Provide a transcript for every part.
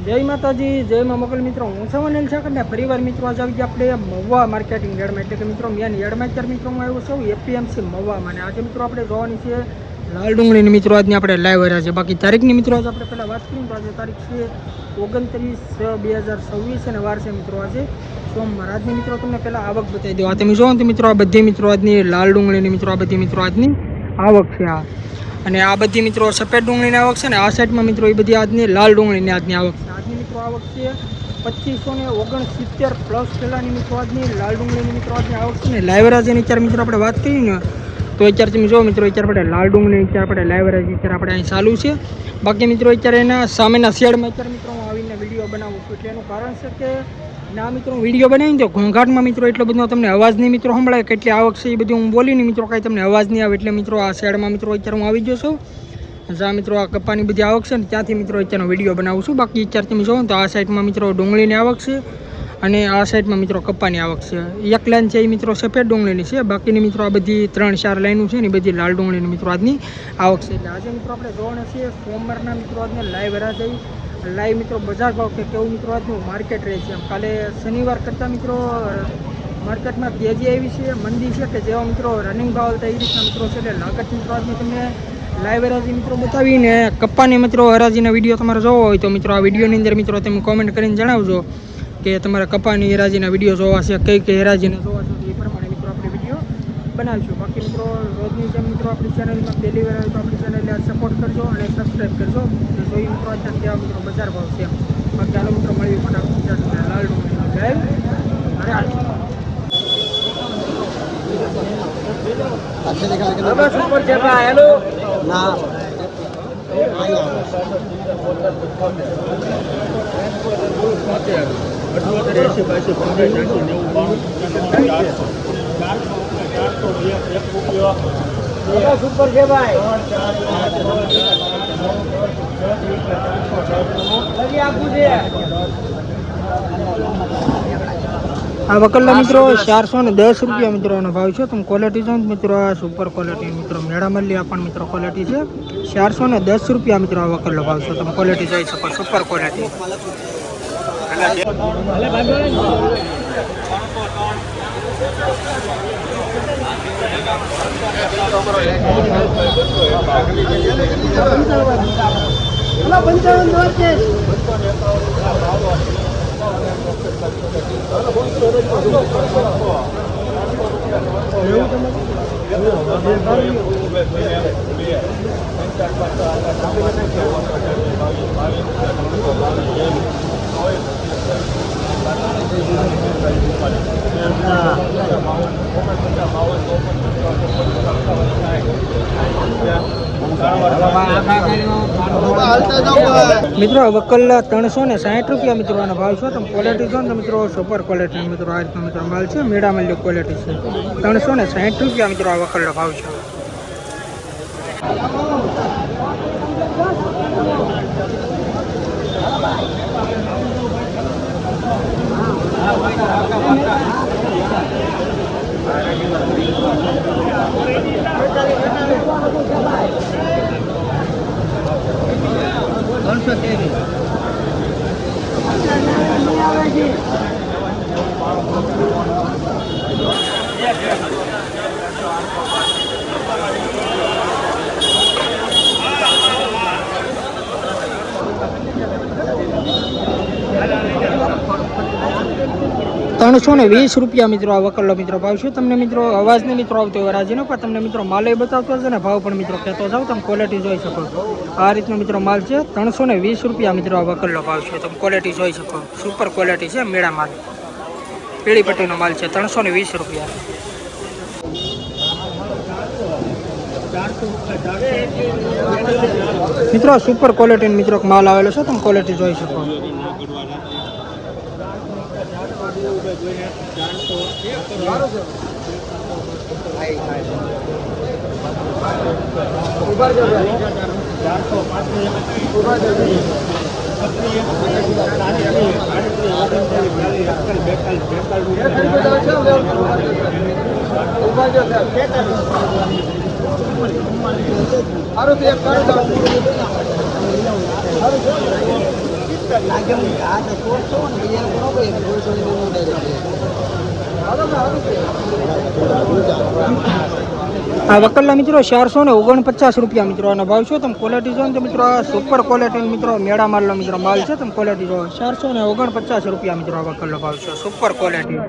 જય માતાજી, જય મા મોગલ મિત્રો. હું છું અનિલ ઠાકર ને પરિવાર મિત્રો આજે આવી ગયા આપણે મહુવા માર્કેટિંગ યાર્ડમાં, એટલે કે મિત્રો મેન યાર્ડમાં અત્યારે મિત્રો હું આવ્યો છું એપીએમસી મહુવામાં. અને આજે મિત્રો આપણે જોવાની છે લાલ ડુંગળીની મિત્રો આજની આપણે લાઈવ રહ્યા છે. બાકી તારીખની મિત્રો આજે આપણે પહેલાં વાત કરીએ તો આજે તારીખ છે 29/6/2026 અને વાર છે મિત્રો આજે સોમવાર. આજની મિત્રો તમને પહેલાં આવક બતાવી દો. આ તમે જોવો તો મિત્રો આ બધી મિત્રો આજની લાલ ડુંગળીની મિત્રો આ બધી મિત્રો આજની આવક છે. અને આ બધી મિત્રો સફેદ ડુંગળીની આવક છે ને આ સાઈડમાં મિત્રો એ બધી આજની લાલ ડુંગળીની આજની આવક છે. આજની મિત્રો આવક છે 2569 પ્લસ પહેલાંની મિત્રો આજની લાલ ડુંગળીની મિત્રો આજની આવક છે ને લાઈવરાજની અત્યારે મિત્રો આપણે વાત કરીએ ને તો અત્યારે તમે જો મિત્રો અત્યારે આપણે લાલ ડુંગળી અત્યારે આપણે લાઈવરાજ અત્યારે આપણે અહીં ચાલુ છે. બાકી મિત્રો અત્યારે એના સામેના શેડમાં અત્યારે મિત્રો હું આવીને વિડીયો બનાવું છું, એટલે એનું કારણ છે કે ના મિત્રો વિડીયો બનાવીને તો ઘોંઘાટમાં મિત્રો એટલો બધો તમને અવાજ નહીં મિત્રો સંભળાય, કેટલી આવક છે એ બધું હું બોલીને મિત્રો કાંઈ તમને અવાજ નહીં આવે. એટલે મિત્રો આ સાઈડમાં મિત્રો અત્યારે હું આવી ગયો છું જ્યાં મિત્રો આ કપાની બધી આવક છે ને ત્યાંથી મિત્રો અત્યારનો વિડીયો બનાવું છું. બાકી અત્યારે તમે જોવો તો આ સાઈડમાં મિત્રો ડુંગળીની આવક છે અને આ સાઈડમાં મિત્રો કપાની આવક છે. એક લાઈન છે એ મિત્રો સફેદ ડુંગળીની છે, બાકીની મિત્રો આ બધી 3-4 લાઈનો છે ને બધી લાલ ડુંગળીની મિત્રો આજની આવક છે. એટલે આજે મિત્રો આપણે જોવાના છીએ સોમવારના મિત્રો આજને લાઈવ હરાજી લાઈવ મિત્રો બજાર ભાવ કે કેવું મિત્રો આજનું માર્કેટ રહે છે. કાલે શનિવાર કરતાં મિત્રો માર્કેટમાં તેજી આવી છે, મંદી છે કે જેવા મિત્રો રનિંગ ભાવ હતા એ રીતના મિત્રો છે. એટલે લાગત મિત્રો આજની તમને લાઈવ હરાજી મિત્રો બતાવીને કપ્પાની મિત્રો હરાજીના વિડીયો તમારે જોવો હોય તો મિત્રો આ વિડીયોની અંદર મિત્રો તમે કોમેન્ટ કરીને જણાવજો કે તમારે કપ્પાની હરાજીના વિડીયો જોવા છે, કઈ કઈ હરાજીને જોવા છે, એ પ્રમાણે મિત્રો આપણે વિડીયો બનાવીશું. બાકી મિત્રો રોજની જેમ મિત્રો આપણી ચેનલમાં પહેલી વાર આવે તો આપણી ચેનલને સપોર્ટ કરજો અને સબસ્ક્રાઈબ કરજો. જોઈ મિત્રો અત્યારે કેવા મિત્રો બજાર ભાવ છે. બાકી ચાલો મિત્રો મળીએ ફટાફટ લાલ ડુંગળીનો લાઈવ સુપર છે ભાઈ. હેલો ના સુપર છે ભાઈ. આ વકલના મિત્રો 410 રૂપિયા મિત્રોનો ભાવ છે. તમે ક્વોલિટી જો મિત્રો આ સુપર ક્વોલિટી મિત્રો મેળા મલ્લી આ પણ મિત્રો ક્વોલિટી છે 410 રૂપિયા મિત્રો આ વકલનો ભાવ છે. તમે ક્વોલિટી જોઈ શકો સુપર ક્વોલિટી. મિત્રો વકલ 360 રૂપિયા મિત્રો આનો ભાવ છે. તમે ક્વોલિટી જો ને મિત્રો સુપર ક્વોલિટી મિત્રો આ રીતનો મિત્રો માલ છે, મેળા મલ્લી ક્વોલિટી છે. 360 રૂપિયા મિત્રો આ વકલનો ભાવ છે. ₹320 રૂપિયા મિત્રો આ વકલનો મિત્રો ભાવ છે. તમને મિત્રો અવાજ નહીં મિત્રો આવતો હોય રાજીનો, પણ તમને મિત્રો માલે બતાવતો હશે ને ભાવ પણ મિત્રો કહેતો જાવ. તમે ક્વોલિટી જોઈ શકો આ રીતનો મિત્રો માલ છે. 320 રૂપિયા મિત્રો આ વકલનો ભાવ છે. તમે ક્વોલિટી જોઈ શકો સુપર ક્વોલિટી છે, મેળા માલ પીળી પટ્ટીનો માલ છે. 320 રૂપિયા મિત્રો સુપર ક્વોલિટીનો મિત્રો માલ આવેલો છે. તમે ક્વોલિટી જોઈ શકો. આ વકલના મિત્રો 449 રૂપિયા મિત્રો આનો ભાવ છે. તમે ક્વોલિટી જો ને તો મિત્રો આ સુપર ક્વોલિટી મિત્રો મેળા માલનો મિત્રો માલ છે. તમે ક્વોલિટી જો 449 રૂપિયા મિત્રો આ વકલનો ભાવ છે. Super quality.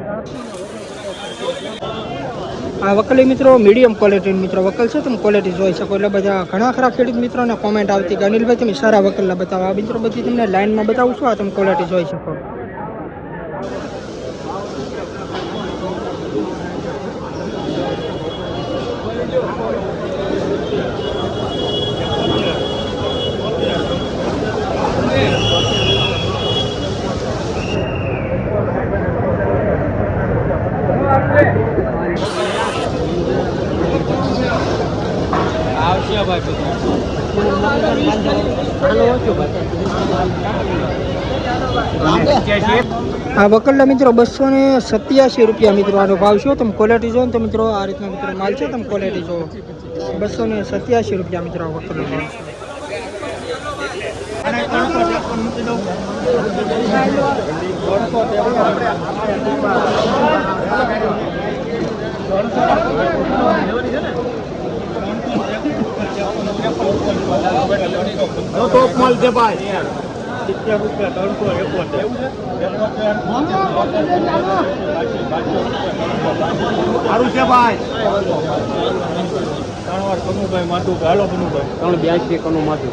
આ વકલી મિત્રો મીડિયમ ક્વોલિટી મિત્રો વકલ છે. તમે ક્વોલિટી જોઈ શકો. એટલે બધા ઘણા ખરા ખેડૂત મિત્રોને કોમેન્ટ આવતી કે અનિલભાઈ તમે સારા વકલના બતાવો. આ મિત્રો બધી તમને લાઈનમાં બતાવું છું. આ તમે ક્વોલિટી જોઈ શકો. આ વકલના મિત્રો 287 રૂપિયા મિત્રો આનો ભાવ છે. તમે ક્વોલિટી જો ને તો મિત્રો આ રીતના મિત્રો માલ છે. તમે ક્વોલિટી જો 287 રૂપિયા મિત્રો આ વકલનો ભાવ છે. ટોપ માલ છે ભાઈ. 70 રૂપિયા 371 સારું છે ભાઈ. કનુભાઈ માથું હાલો કનુભાઈ 382 કનું માથું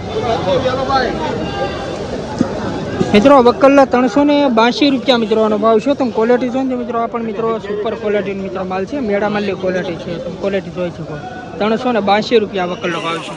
મિત્રો વકલના 382 રૂપિયા મિત્રો આનો ભાવ છે. તમે ક્વોલિટી જો ને મિત્રો આ પણ મિત્રો સુપર ક્વોલિટીનો મિત્રો માલ છે. મેળા માલની ક્વોલિટી છે. તમે ક્વોલિટી જોઈ શકો. 382 રૂપિયા વકલનો ભાવ છે.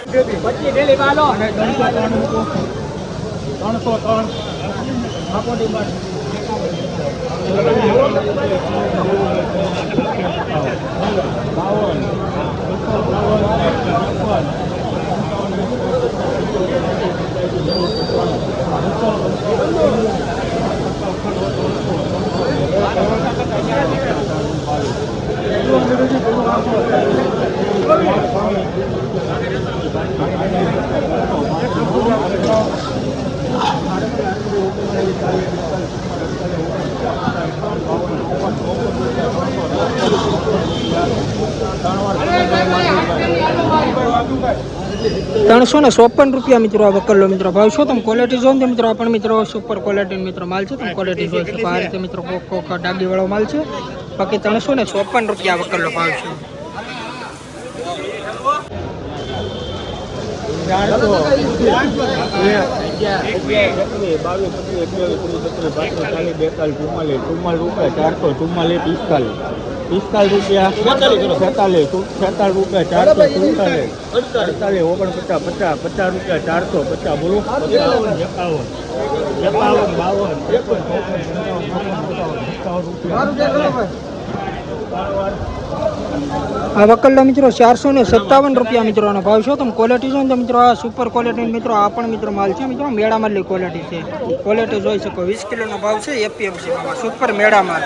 ₹354 મિત્રો આ વકલનો મિત્રો ભાવ છો. તમે ક્વોલિટી જો ને મિત્રો આ પણ મિત્રો સુપર ક્વોલિટી મિત્રો માલ છે. તમે ક્વોલિટી જોઈ શકો. આ રીતે મિત્રો કોક ડાબી વાળો માલ છે. બાકી ₹354 વકલનો ભાવ છે. ₹45 ₹46 ₹46 ₹46 ₹49 ₹50 ₹50 બોલો 51 આ વકલના મિત્રો ₹457 મિત્રોનો ભાવ છે. તમે ક્વોલિટી જો ને મિત્રો આ સુપર ક્વોલિટી મિત્રો આ પણ મિત્રો માલ છે. મિત્રો મેળા માલની ક્વોલિટી છે. ક્વોલિટી જોઈ શકો. 20 કિલોનો ભાવ છે. એપીએમસી સુપર મેળા માલ.